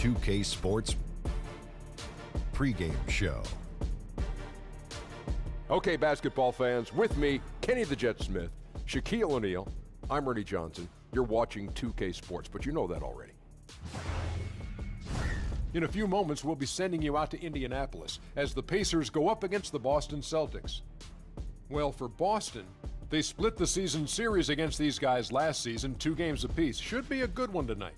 2K Sports pregame show. Okay, basketball fans, with me, Kenny the Jet Smith, Shaquille O'Neal, I'm Ernie Johnson. You're watching 2K Sports, but you know that already. In a few moments, we'll be sending you out to Indianapolis as the Pacers go up against the Boston Celtics. Well, for Boston, they split the season series against these guys last season, 2 games apiece. Should be a good one tonight.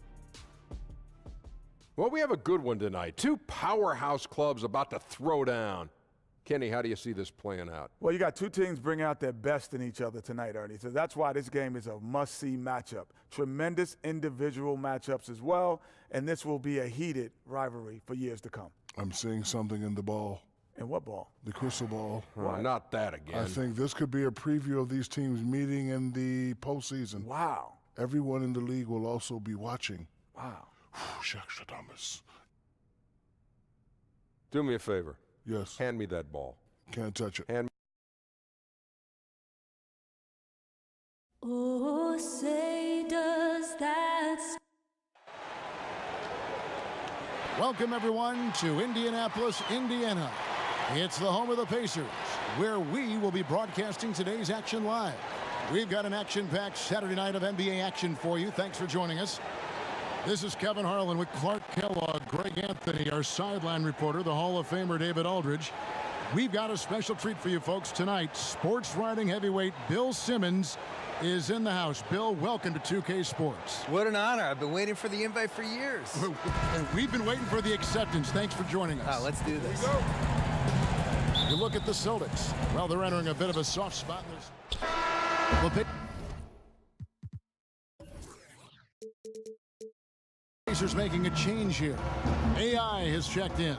Well, we have a good one tonight. 2 powerhouse clubs about to throw down. Kenny, how do you see this playing out? Well, you got 2 teams bringing out their best in each other tonight, Ernie. So that's why this game is a must-see matchup. Tremendous individual matchups as well, and this will be a heated rivalry for years to come. I'm seeing something in the ball. And what ball? The crystal ball. Not that again. I think this could be a preview of these teams meeting in the postseason. Wow. Everyone in the league will also be watching. Wow. Shaq Thomas. Do me a favor. Yes. Hand me that ball. Can't touch it. Hand. Oh, say does that. Welcome, everyone, to Indianapolis, Indiana. It's the home of the Pacers, where we will be broadcasting today's action live. We've got an action-packed Saturday night of NBA action for you. Thanks for joining us. This is Kevin Harlan with Clark Kellogg, Greg Anthony, our sideline reporter, the Hall of Famer David Aldridge. We've got a special treat for you folks tonight. Sports writing heavyweight Bill Simmons is in the house. Bill, welcome to 2K Sports. What an honor. I've been waiting for the invite for years. We've been waiting for the acceptance. Thanks for joining us. Let's do this. Here we go. You look at the Celtics. Well, they're entering a bit of a soft spot in this. Pacers making a change here. AI has checked in.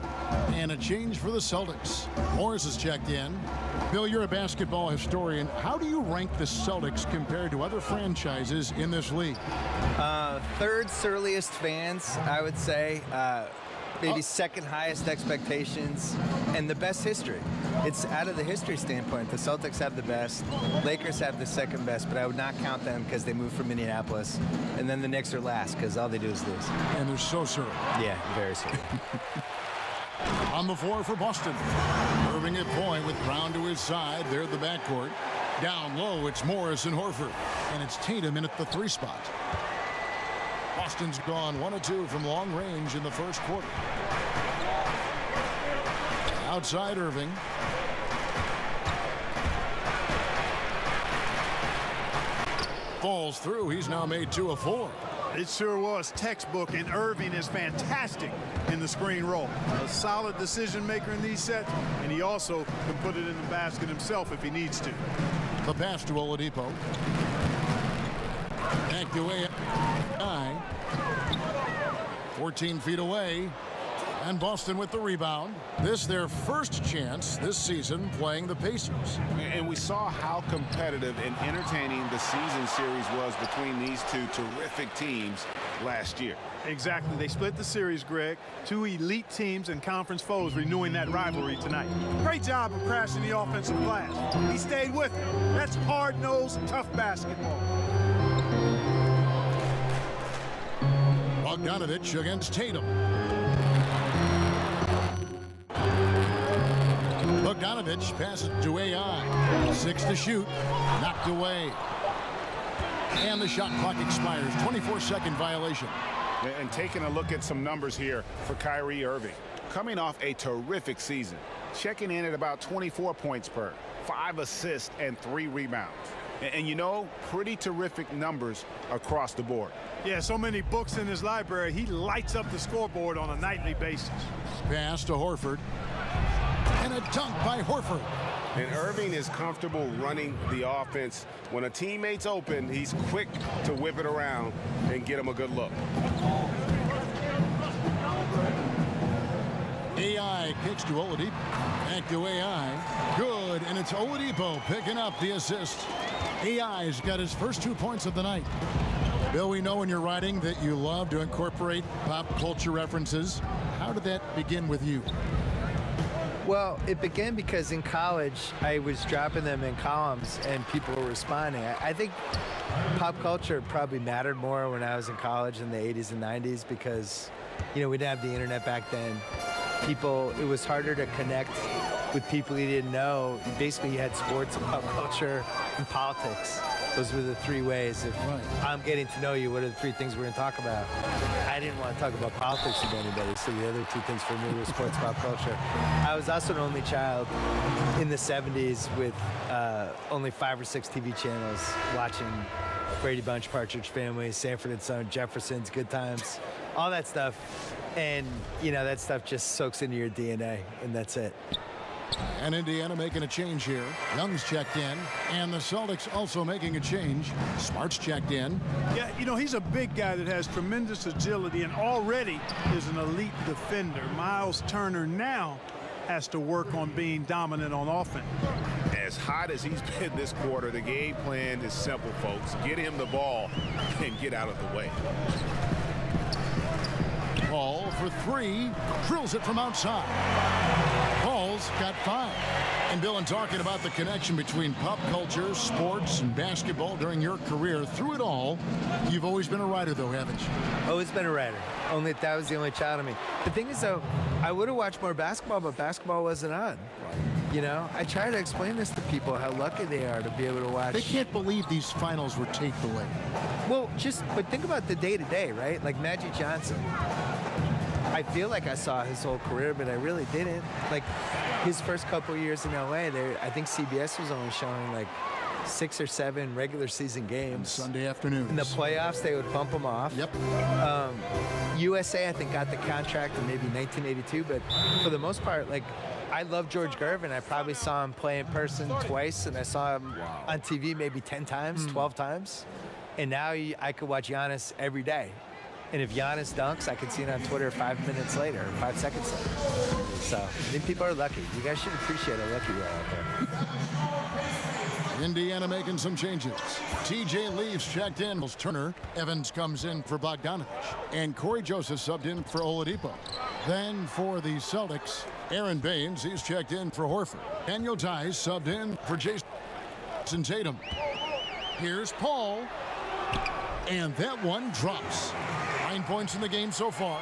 And a change for the Celtics. Morris has checked in. Bill, you're a basketball historian. How do you rank the Celtics compared to other franchises in this league? Third surliest fans, I would say. Maybe second highest expectations and the best history. It's out of the history standpoint. The Celtics have the best. Lakers have the second best, but I would not count them because they moved from Minneapolis. And then the Knicks are last because all they do is lose. And they're so surly. Yeah, very surly. On the floor for Boston. Irving at point with Brown to his side. They're at the backcourt. Down low, it's Morris and Horford. And it's Tatum in at the 3 spot. Boston's gone 1 of 2 from long range in the first quarter. Outside Irving. Falls through. He's now made 2 of 4. It sure was textbook, and Irving is fantastic in the screen roll. A solid decision maker in these sets, and he also can put it in the basket himself if he needs to. The pass to Oladipo. Back to AI. 14 feet away. And Boston with the rebound. This their first chance this season playing the Pacers. And we saw how competitive and entertaining the season series was between these 2 terrific teams last year. Exactly. They split the series, Greg. 2 elite teams and conference foes renewing that rivalry tonight. Great job of crashing the offensive glass. He stayed with it. That's hard-nosed, tough basketball. Bogdanovich against Tatum. Bogdanovich passes to AI. 6 to shoot. Knocked away. And the shot clock expires. 24-second violation. And taking a look at some numbers here for Kyrie Irving. Coming off a terrific season. Checking in at about 24 points per, 5 assists, and 3 rebounds. And you know, pretty terrific numbers across the board. Yeah, so many books in his library. He lights up the scoreboard on a nightly basis. Pass to Horford. And a dunk by Horford. And Irving is comfortable running the offense. When a teammate's open, he's quick to whip it around and get him a good look. AI kicks to Oladipo. Back to AI. Good, and it's Oladipo picking up the assist. AI's got his first 2 points of the night. Bill, we know in your writing that you love to incorporate pop culture references. How did that begin with you? Well, it began because in college, I was dropping them in columns and people were responding. I think pop culture probably mattered more when I was in college in the 80s and 90s because, we didn't have the internet back then. It was harder to connect with people you didn't know. Basically, you had sports, pop culture, and politics. Those were the three ways. If I'm getting to know you, what are the three things we're going to talk about? I didn't want to talk about politics with anybody, so the other two things for me were sports, pop culture. I was also an only child in the 70s with only 5 or 6 TV channels watching Brady Bunch, Partridge Family, Sanford and Son, Jeffersons, Good Times, all that stuff. And, that stuff just soaks into your DNA, and that's it. And Indiana making a change here. Young's checked in, and the Celtics also making a change. Smart's checked in. Yeah, he's a big guy that has tremendous agility and already is an elite defender. Miles Turner now has to work on being dominant on offense. As hot as he's been this quarter, the game plan is simple, folks. Get him the ball and get out of the way. Paul for 3, drills it from outside. Paul's got 5. And Bill, in talking about the connection between pop culture, sports, and basketball during your career, through it all, you've always been a writer, though, haven't you? Always been a writer. Only that was the only child of me. The thing is, though, I would have watched more basketball, but basketball wasn't on. I try to explain this to people, how lucky they are to be able to watch. They can't believe these finals were taped away. Well, but think about the day-to-day, right? Like Magic Johnson. I feel like I saw his whole career, but I really didn't. Like, his first couple of years in LA, I think CBS was only showing like 6 or 7 regular season games. Sunday afternoons. In the playoffs, they would bump them off. Yep. USA, I think, got the contract in maybe 1982, but for the most part, like, I love George Gervin. I probably saw him play in person twice, and I saw him on TV maybe 10 times, 12 times. And now I could watch Giannis every day. And if Giannis dunks, I can see it on Twitter 5 minutes later, 5 seconds later. So I think people are lucky. You guys should appreciate how lucky you are out there. Indiana making some changes. TJ leaves, checked in. Turner. Evans comes in for Bogdanovich. And Corey Joseph subbed in for Oladipo. Then for the Celtics, Aaron Baines, he's checked in for Horford. Daniel Tice subbed in for Jason Tatum. Here's Paul. And that one drops. 9 points in the game so far.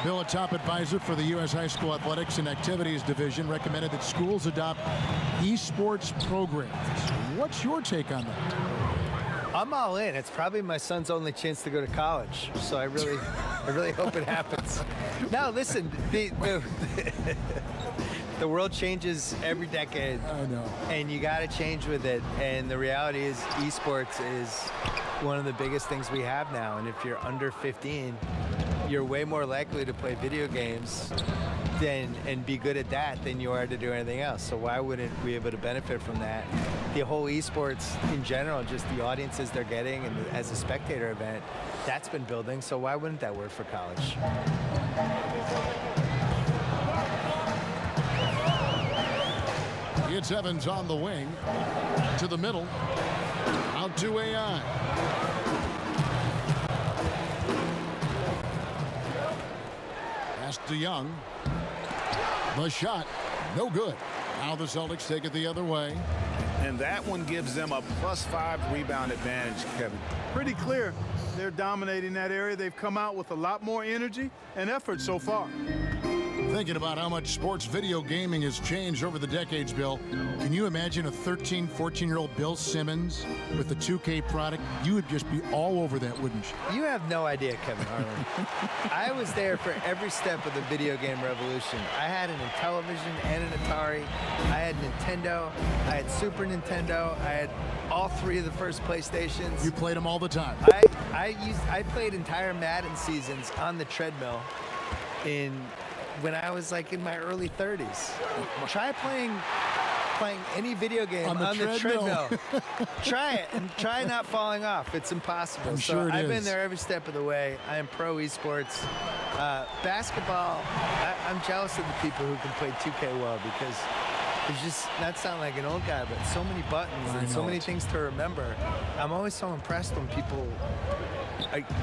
Bill, a top advisor for the U.S. High School Athletics and Activities Division, recommended that schools adopt esports programs. What's your take on that? I'm all in. It's probably my son's only chance to go to college, so I really hope it happens. No, listen, the world changes every decade. I know. And you got to change with it. And the reality is, esports is one of the biggest things we have now. And if you're under 15, you're way more likely to play video games and be good at that than you are to do anything else. So why wouldn't we be able to benefit from that? The whole esports in general, just the audiences they're getting, and as a spectator event, that's been building. So why wouldn't that work for college? It's Evans on the wing to the middle, out to AI. Pass to Young. The shot, no good. Now the Celtics take it the other way. And that one gives them a +5 rebound advantage, Kevin. Pretty clear. They're dominating that area. They've come out with a lot more energy and effort so far. Thinking about how much sports video gaming has changed over the decades, Bill, can you imagine a 13, 14-year-old Bill Simmons with the 2K product? You would just be all over that, wouldn't you? You have no idea, Kevin Harlan. I was there for every step of the video game revolution. I had an Intellivision and an Atari. I had Nintendo. I had Super Nintendo. I had all 3 of the first PlayStations. You played them all the time. I played entire Madden seasons on the treadmill when I was like in my early 30s. Try playing any video game on the treadmill. Try it and try not falling off. It's impossible. I've been there every step of the way. I am pro esports. Basketball, I'm jealous of the people who can play 2K well, because There's just, not sound like an old guy, but so many buttons and so many things to remember. I'm always so impressed when people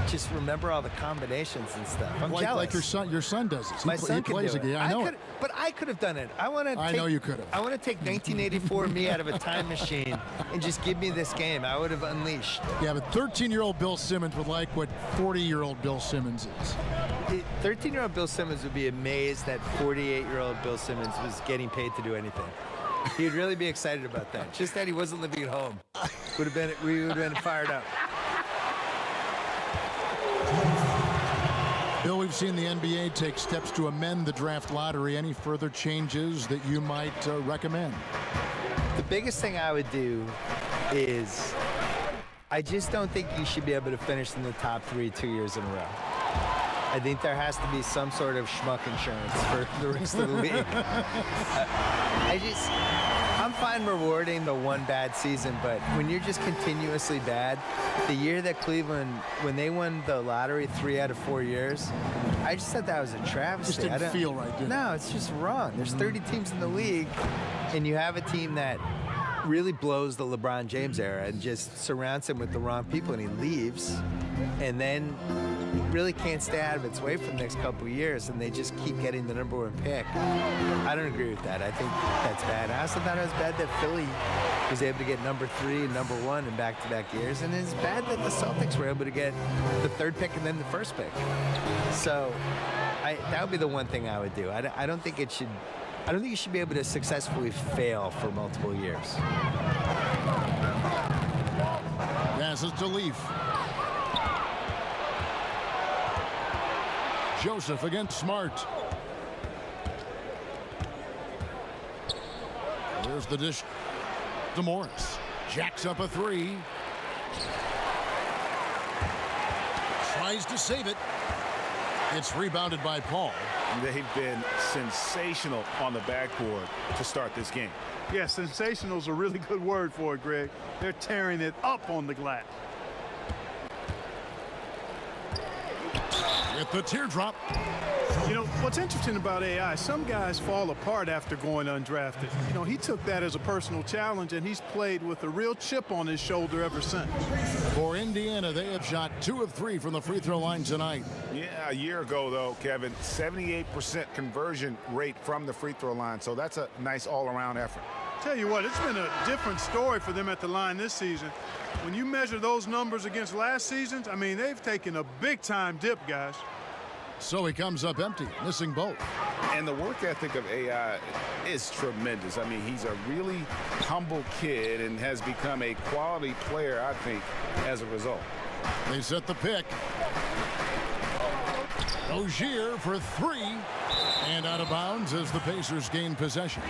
just remember all the combinations and stuff. I'm jealous. Like your son does it. My son plays can do a game. it. I know. But I could have done it. I know you could have. I want to take 1984 me out of a time machine and just give me this game. I would have unleashed. Yeah, but 13-year-old Bill Simmons would like what 40-year-old Bill Simmons is. 13-year-old Bill Simmons would be amazed that 48-year-old Bill Simmons was getting paid to do anything. He'd really be excited about that. Just that he wasn't living at home. We would have been fired up. Bill, we've seen the NBA take steps to amend the draft lottery. Any further changes that you might recommend? The biggest thing I would do is I just don't think you should be able to finish in the top 3 2 years in a row. I think there has to be some sort of schmuck insurance for the rest of the league. I'm fine rewarding the one bad season, but when you're just continuously bad, the year that Cleveland, when they won the lottery 3 out of 4 years, I just thought that was a travesty. Just didn't feel right, did it? No, it's just wrong. There's 30 teams in the league, and you have a team that really blows the LeBron James era and just surrounds him with the wrong people, and he leaves, and then really can't stay out of its way for the next couple of years, and they just keep getting the #1 pick. I don't agree with that. I think that's bad. I also thought it was bad that Philly was able to get #3 and #1 in back-to-back years, and it's bad that the Celtics were able to get the 3rd pick and then the 1st pick. So that would be the one thing I would do. I don't think it should. I don't think you should be able to successfully fail for multiple years. Passes to Leaf. Joseph against Smart. There's the dish to Morris. Jacks up a 3. Tries to save it. It's rebounded by Paul. They've been sensational on the backboard to start this game. Yeah, sensational is a really good word for it, Greg. They're tearing it up on the glass. With the teardrop. You know, what's interesting about AI, some guys fall apart after going undrafted. You know, he took that as a personal challenge, and he's played with a real chip on his shoulder ever since. For Indiana, they have shot 2 of 3 from the free throw line tonight. Yeah, a year ago, though, Kevin, 78% conversion rate from the free throw line, so that's a nice all-around effort. Tell you what, it's been a different story for them at the line this season. When you measure those numbers against last season's, I mean, they've taken a big-time dip, guys. So he comes up empty, missing both. And the work ethic of AI is tremendous. I mean, he's a really humble kid and has become a quality player, I think, as a result. They set the pick. Rozier for 3. And out of bounds as the Pacers gain possession.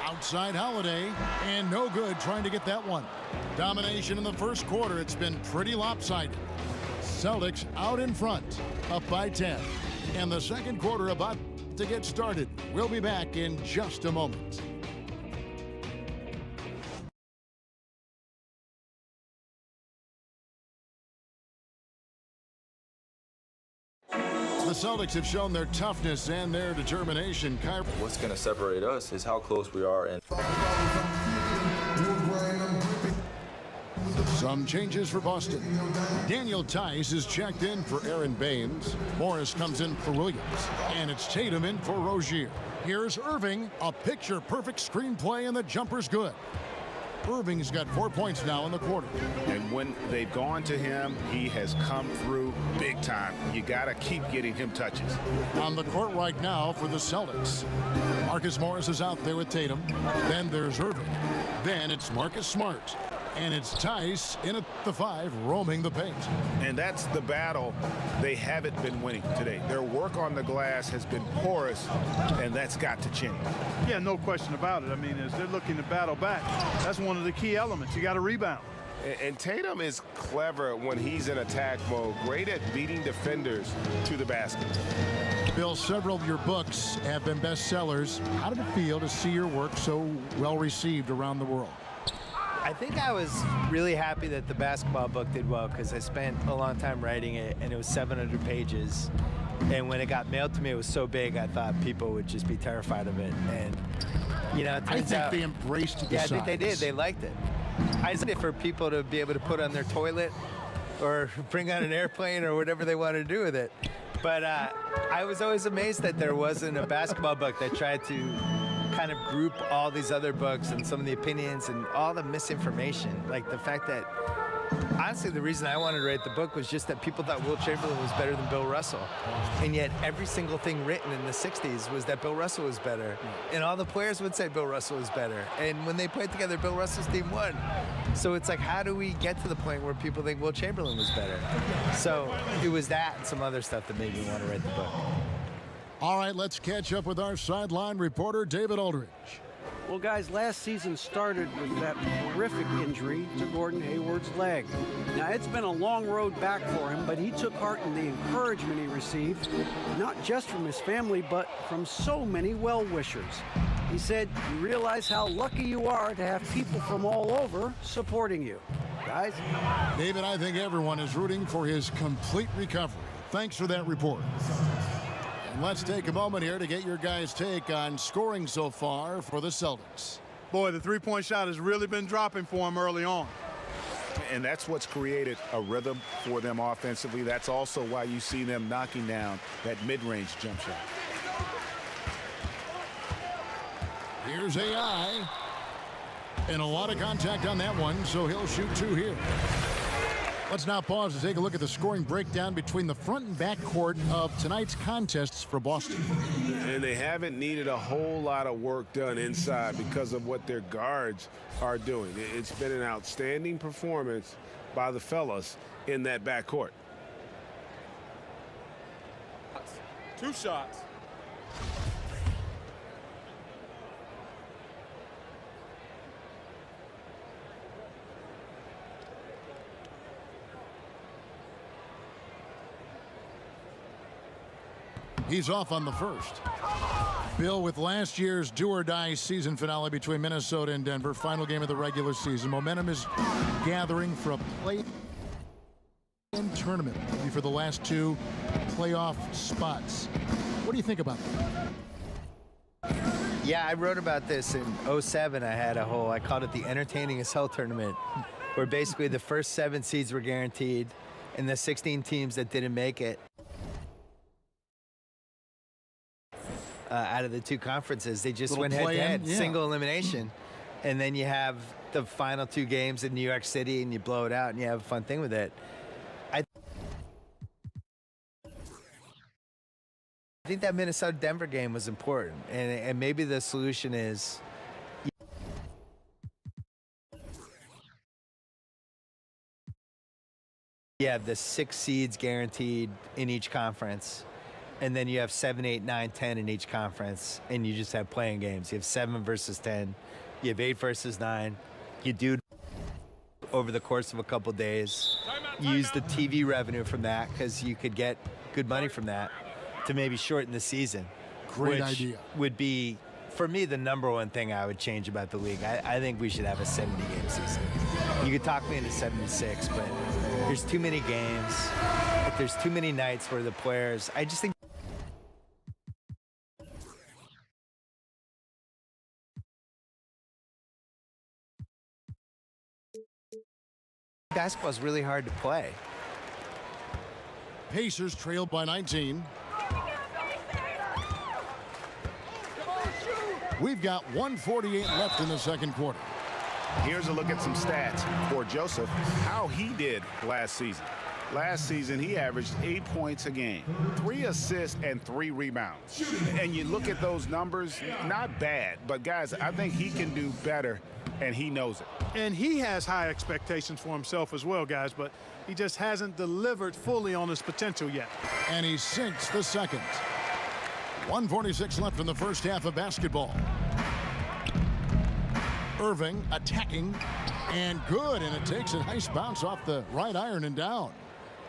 Outside Holiday, and no good trying to get that one. Domination in the first quarter. It's been pretty lopsided. Celtics out in front, up by 10. And the second quarter about to get started. We'll be back in just a moment. The Celtics have shown their toughness and their determination. What's going to separate us is how close we are. And some changes for Boston. Daniel Tice is checked in for Aaron Baines. Morris comes in for Williams. And it's Tatum in for Rozier. Here's Irving, a picture-perfect screenplay, and the jumper's good. Irving's got 4 points now in the quarter. And when they've gone to him, he has come through big time. You got to keep getting him touches. On the court right now for the Celtics. Marcus Morris is out there with Tatum. Then there's Irving. Then it's Marcus Smart. And it's Tice in at the 5, roaming the paint. And that's the battle they haven't been winning today. Their work on the glass has been porous, and that's got to change. Yeah, no question about it. I mean, as they're looking to battle back, that's one of the key elements. You got to rebound. And Tatum is clever when he's in attack mode, great at beating defenders to the basket. Bill, several of your books have been bestsellers. How did it feel to see your work so well received around the world? I think I was really happy that the basketball book did well because I spent a long time writing it, and it was 700 pages. And when it got mailed to me, it was so big, I thought people would just be terrified of it. And, you know, it I turns think out, they embraced the yeah, size. I think they did. They liked it. I did it for people to be able to put on their toilet or bring on an airplane or whatever they wanted to do with it. But I was always amazed that there wasn't a basketball book that tried to kind of group all these other books and some of the opinions and all the misinformation. Like the fact that, honestly, the reason I wanted to write the book was just that people thought Will Chamberlain was better than Bill Russell. And yet every single thing written in the 60s was that Bill Russell was better. And all the players would say Bill Russell was better. And when they played together, Bill Russell's team won. So it's like, how do we get to the point where people think Will Chamberlain was better? So it was that and some other stuff that made me want to write the book. All right, let's catch up with our sideline reporter, David Aldridge. Well, guys, last season started with that horrific injury to Gordon Hayward's leg. Now, it's been a long road back for him, but he took heart in the encouragement he received, not just from his family, but from so many well-wishers. He said, "You realize how lucky you are to have people from all over supporting you." Guys? David, I think everyone is rooting for his complete recovery. Thanks for that report. And let's take a moment here to get your guys' take on scoring so far for the Celtics. Boy, the three-point shot has really been dropping for him early on. And that's what's created a rhythm for them offensively. That's also why you see them knocking down that mid-range jump shot. Here's AI. And a lot of contact on that one, so he'll shoot two here. Let's now pause to take a look at the scoring breakdown between the front and back court of tonight's contests for Boston. And they haven't needed a whole lot of work done inside because of what their guards are doing. It's been an outstanding performance by the fellas in that backcourt. Two shots. He's off on the first. Bill, with last year's do-or-die season finale between Minnesota and Denver, final game of the regular season, momentum is gathering for a play-in tournament, maybe for the last two playoff spots. What do you think about that? Yeah, I wrote about this in 07. I called it the Entertaining as Hell tournament, where basically the first 7 seeds were guaranteed, and the 16 teams that didn't make it out of the 2 conferences, they just went head-to-head, single elimination. And then you have the final 2 games in New York City, and you blow it out, and you have a fun thing with it. I think that Minnesota-Denver game was important, and maybe the solution is you have the 6 seeds guaranteed in each conference, and then you have 7, 8, 9, 10 in each conference, and you just have playing games. You have 7 versus 10. You have 8 versus 9. You do over the course of a couple days. Use the TV revenue from that, because you could get good money from that, to maybe shorten the season. Great idea. Would be, for me, the #1 thing I would change about the league. I think we should have a 70-game season. You could talk me into 76, but there's too many games. There's too many nights where the players, I just think basketball is really hard to play. Pacers trailed by 19. We've got 1:48 left in the second quarter. Here's a look at some stats for Joseph, how he did last season. Last season, he averaged 8 points a game, 3 assists, and 3 rebounds. And you look at those numbers, not bad. But, guys, I think he can do better, and he knows it. And he has high expectations for himself as well, guys, but he just hasn't delivered fully on his potential yet. And he sinks the second. 1:46 left in the first half of basketball. Irving attacking, and good, and it takes a nice bounce off the right iron and down.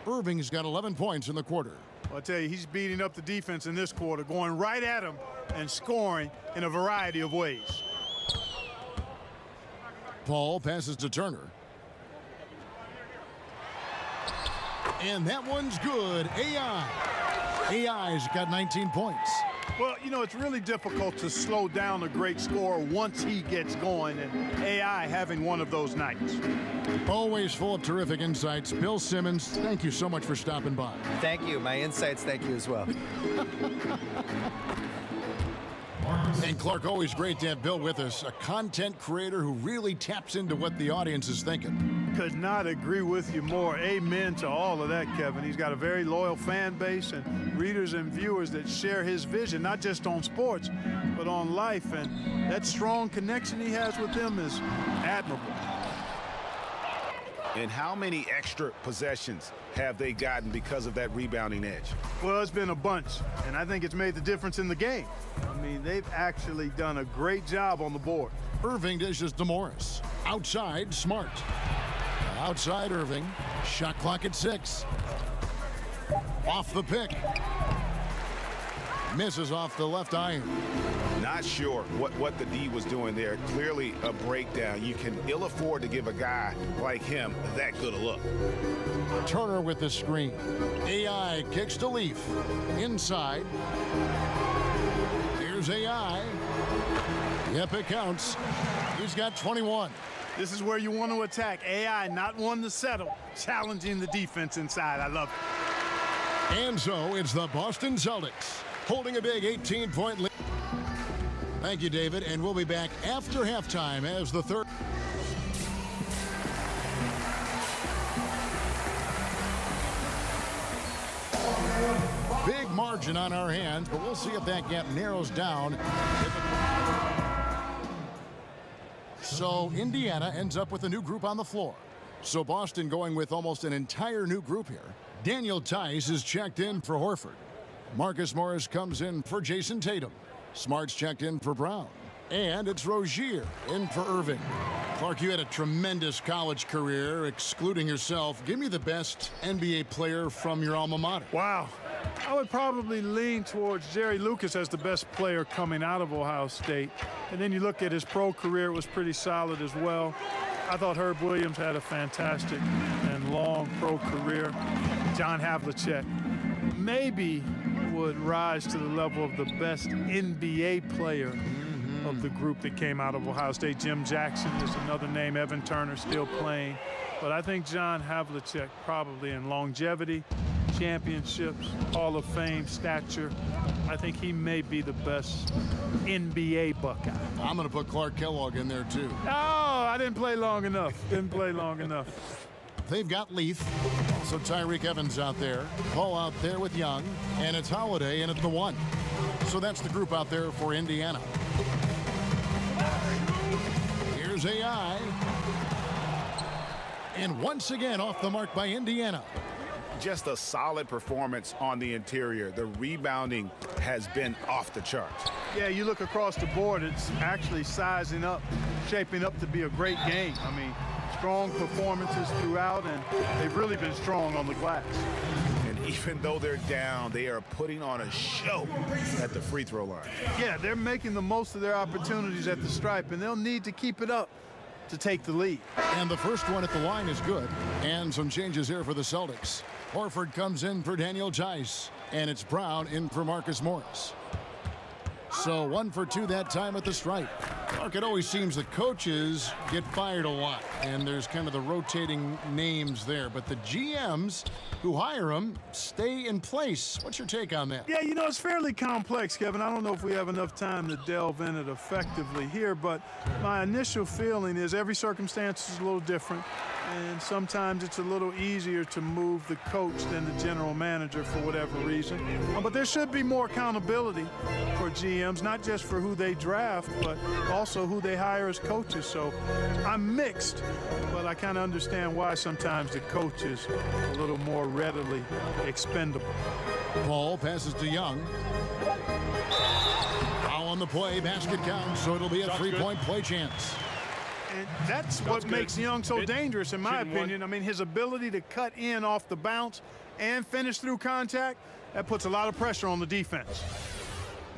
Irving's got 11 points in the quarter. Well, I tell you, he's beating up the defense in this quarter, going right at him and scoring in a variety of ways. Paul passes to Turner. And that one's good. AI's got 19 points. Well, you know, it's really difficult to slow down a great scorer once he gets going, and AI having one of those nights. Always full of terrific insights. Bill Simmons, thank you so much for stopping by. Thank you. My insights, thank you as well. And Clark, always great to have Bill with us, a content creator who really taps into what the audience is thinking. Could not agree with you more. Amen to all of that, Kevin. He's got a very loyal fan base and readers and viewers that share his vision, not just on sports, but on life. And that strong connection he has with them is admirable. And how many extra possessions have they gotten because of that rebounding edge? Well, it's been a bunch, and I think it's made the difference in the game. I mean, they've actually done a great job on the board. Irving dishes to Morris. Outside, Smart. Outside Irving. Shot clock at 6. Off the pick. Misses off the left iron. Not sure what the D was doing there. Clearly a breakdown. You can ill afford to give a guy like him that good a look. Turner with the screen. AI kicks to Leaf. Inside. Here's AI. Yep, it counts. He's got 21. This is where you want to attack. AI, not one to settle. Challenging the defense inside. I love it. And so it's the Boston Celtics holding a big 18-point lead. Thank you, David, and we'll be back after halftime as the third. Big margin on our hands, but we'll see if that gap narrows down. So Indiana ends up with a new group on the floor. So Boston going with almost an entire new group here. Daniel Tice is checked in for Horford. Marcus Morris comes in for Jason Tatum. Smart's checked in for Brown. And it's Rozier in for Irving. Clark, you had a tremendous college career, excluding yourself. Give me the best NBA player from your alma mater. Wow. I would probably lean towards Jerry Lucas as the best player coming out of Ohio State. And then you look at his pro career, it was pretty solid as well. I thought Herb Williams had a fantastic and long pro career. John Havlicek maybe would rise to the level of the best NBA player of the group that came out of Ohio State. Jim Jackson is another name. Evan Turner still playing. But I think John Havlicek probably in longevity, championships, Hall of Fame stature. I think he may be the best NBA Buckeye. I'm going to put Clark Kellogg in there too. Oh, I didn't play long enough. Didn't play long enough. They've got Leaf. So Tyreek Evans out there. Paul out there with Young. And it's Holiday in at the 1. So that's the group out there for Indiana. Here's AI. And once again off the mark by Indiana. Just a solid performance on the interior. The rebounding has been off the charts. Yeah, you look across the board, it's actually sizing up, shaping up to be a great game. I mean, strong performances throughout, and they've really been strong on the glass. And even though they're down, they are putting on a show at the free throw line. Yeah, they're making the most of their opportunities at the stripe, and they'll need to keep it up to take the lead. And the first one at the line is good. And some changes here for the Celtics. Horford comes in for Daniel Tice, and it's Brown in for Marcus Morris. So 1 for 2 that time at the stripe. Mark, it always seems the coaches get fired a lot, and there's kind of the rotating names there, but the GMs who hire them stay in place. What's your take on that? Yeah, you know, it's fairly complex, Kevin. I don't know if we have enough time to delve in it effectively here, but my initial feeling is every circumstance is a little different, and sometimes it's a little easier to move the coach than the general manager for whatever reason. But there should be more accountability for GMs, not just for who they draft, but also who they hire as coaches. So I'm mixed, but I kind of understand why sometimes the coach is a little more readily expendable. Paul passes to Young. Foul on the play, basket counts, so it'll be a three-point play chance. And that's what makes Young so dangerous, in my opinion. I mean, his ability to cut in off the bounce and finish through contact, that puts a lot of pressure on the defense.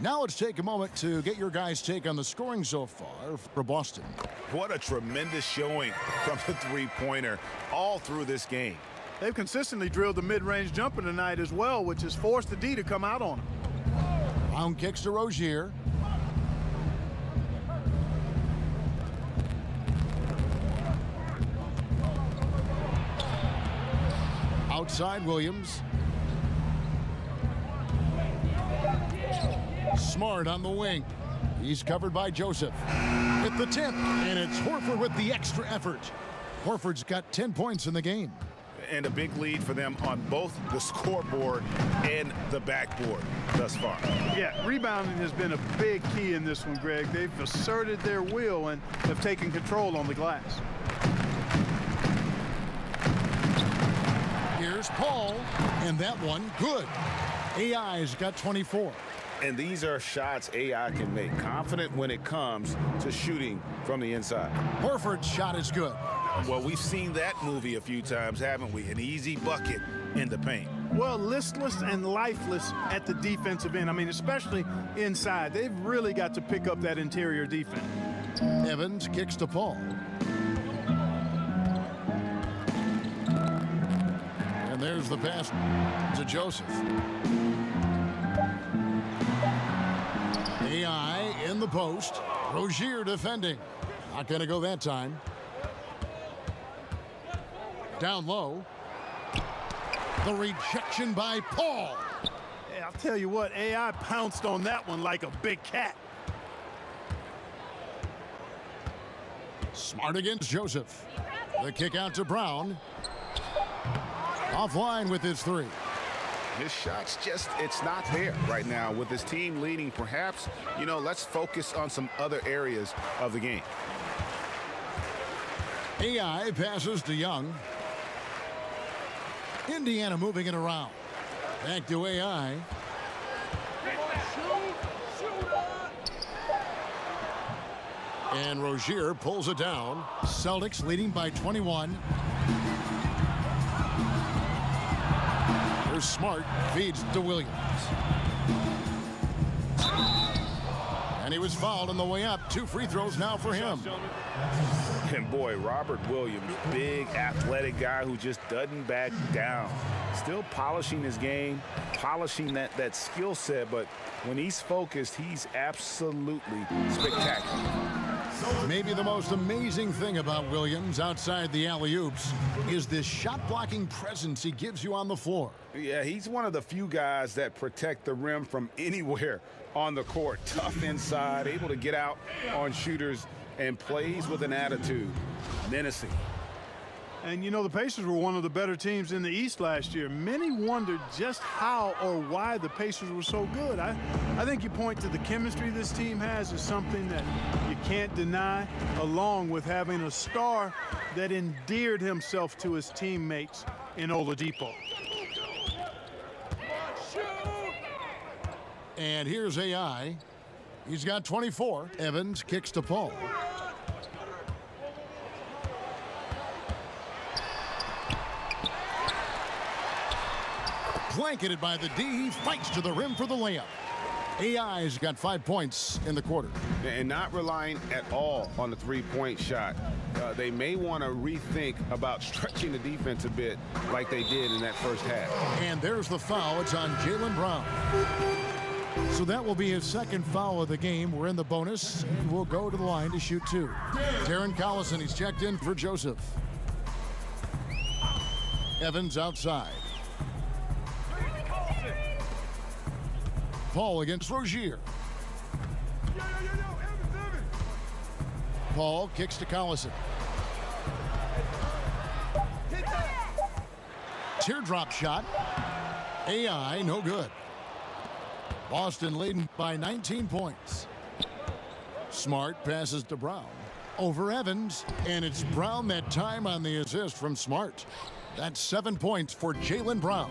Now let's take a moment to get your guys' take on the scoring so far for Boston. What a tremendous showing from the three-pointer all through this game. They've consistently drilled the mid-range jumper tonight as well, which has forced the D to come out on them. Brown kicks to Rozier. Outside Williams. Smart on the wing. He's covered by Joseph. With the tip, and it's Horford with the extra effort. Horford's got 10 points in the game. And a big lead for them on both the scoreboard and the backboard thus far. Yeah, rebounding has been a big key in this one, Greg. They've asserted their will and have taken control on the glass. Here's Paul, and that one good. AI's got 24. And these are shots AI can make. Confident when it comes to shooting from the inside. Horford's shot is good. Well, we've seen that movie a few times, haven't we? An easy bucket in the paint. Well, listless and lifeless at the defensive end. I mean, especially inside. They've really got to pick up that interior defense. Evans kicks to Paul. And there's the pass to Joseph. AI in the post. Rozier defending. Not going to go that time. Down low. The rejection by Paul. Hey, I'll tell you what, AI pounced on that one like a big cat. Smart against Joseph. The kick out to Brown. Offline with his three. His shot's just, it's not there right now. With his team leading, perhaps, let's focus on some other areas of the game. AI passes to Young. Indiana moving it around. Back to AI. And Rozier pulls it down. Celtics leading by 21. Here's Smart, feeds to Williams. And he was fouled on the way up. 2 free throws now for him. And boy, Robert Williams, big athletic guy who just doesn't back down. Still polishing his game, polishing that skill set, but when he's focused, he's absolutely spectacular. Maybe the most amazing thing about Williams outside the alley-oops is this shot-blocking presence he gives you on the floor. Yeah, he's one of the few guys that protect the rim from anywhere on the court. Tough inside, able to get out on shooters, and plays with an attitude. Menacing. And the Pacers were one of the better teams in the East last year. Many wondered just how or why the Pacers were so good. I think you point to the chemistry this team has as something that you can't deny, along with having a star that endeared himself to his teammates in Oladipo. And here's AI. He's got 24. Evans kicks to Paul. Blanketed by the D. He fights to the rim for the layup. AI's got 5 points in the quarter. And not relying at all on the three-point shot. They may want to rethink about stretching the defense a bit like they did in that first half. And there's the foul. It's on Jaylen Brown. So that will be his second foul of the game. We're in the bonus, and we'll go to the line to shoot 2. Darren Collison, he's checked in for Joseph. Evans outside. Paul against Rozier. Paul kicks to Collison. Teardrop shot. AI, no good. Boston leading by 19 points. Smart passes to Brown. Over Evans, and it's Brown that time on the assist from Smart. That's 7 points for Jaylen Brown.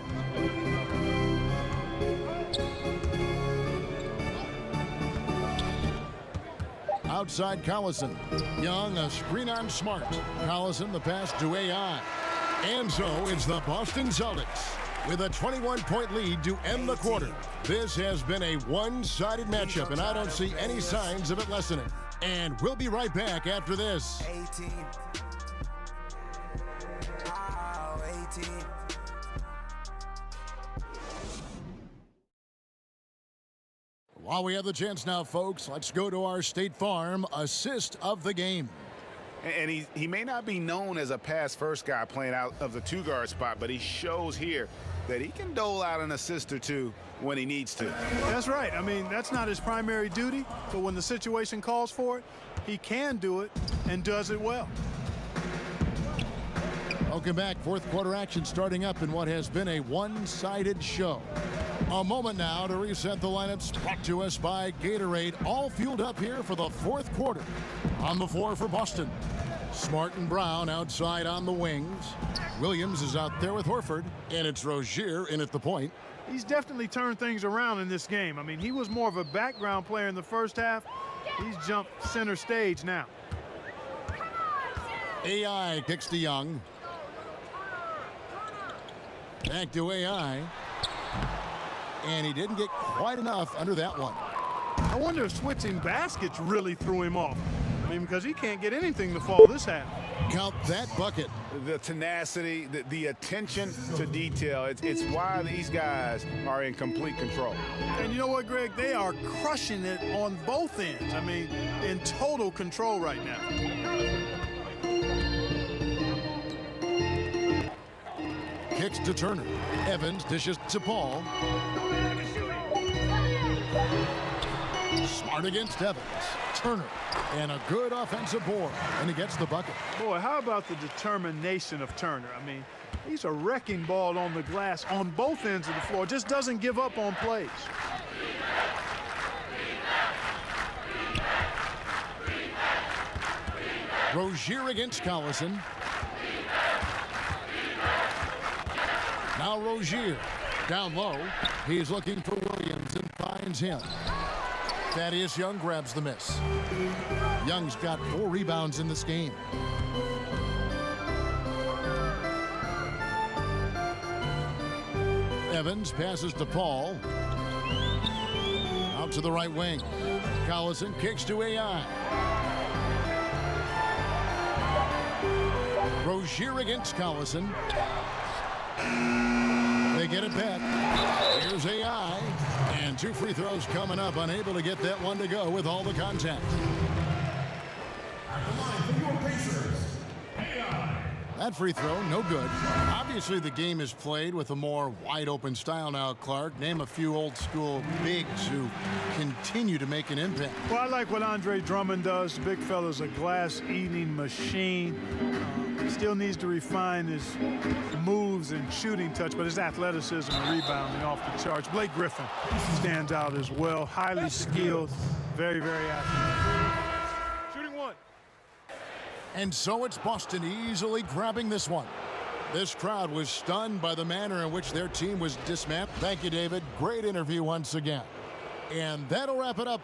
Outside Collison. Young, a screen on Smart. Collison, the pass to AI. And so it's the Boston Celtics with a 21-point lead to end the quarter. This has been a one-sided matchup, and I don't see any signs of it lessening. And we'll be right back after this. 18. Oh, 18. While we have the chance now, folks, let's go to our State Farm assist of the game. And he may not be known as a pass-first guy playing out of the two-guard spot, but he shows here that he can dole out an assist or two when he needs to. That's right. I mean, that's not his primary duty, but when the situation calls for it, he can do it and does it well. Welcome back. Fourth quarter action starting up in what has been a one-sided show. A moment now to reset the lineups, brought to us by Gatorade, all fueled up here for the fourth quarter. On the floor for Boston, Smart and Brown outside on the wings. Williams is out there with Horford, and it's Rozier in at the point. He's definitely turned things around in this game. I mean, he was more of a background player in the first half. He's jumped center stage now. AI kicks to Young. Back to AI. And he didn't get quite enough under that one. I wonder if switching baskets really threw him off. I mean, because he can't get anything to fall this half. Count that bucket. The tenacity, the attention to detail, it's why these guys are in complete control. And you know what, Greg? They are crushing it on both ends. I mean, in total control right now. Kicks to Turner. Evans dishes to Paul. Smart against Evans. Turner. And a good offensive board. And he gets the bucket. Boy, how about the determination of Turner? I mean, he's a wrecking ball on the glass on both ends of the floor. Just doesn't give up on plays. Rozier against Collison. Now Rozier down low. He's looking for Williams and finds him. Thaddeus Young grabs the miss. Young's got 4 rebounds in this game. Evans passes to Paul. Out to the right wing. Collison kicks to AI. Rozier against Collison. They get it back. Here's AI. And 2 free throws coming up. Unable to get that one to go with all the contact. That free throw, no good. Obviously, the game is played with a more wide-open style now, Clark. Name a few old-school bigs who continue to make an impact. Well, I like what Andre Drummond does. The big fella's a glass-eating machine. Still needs to refine his moves and shooting touch, but his athleticism and rebounding off the charts. Blake Griffin stands out as well. Highly skilled, very, very athletic. Shooting one. And so it's Boston easily grabbing this one. This crowd was stunned by the manner in which their team was dismantled. Thank you, David. Great interview once again. And that'll wrap it up.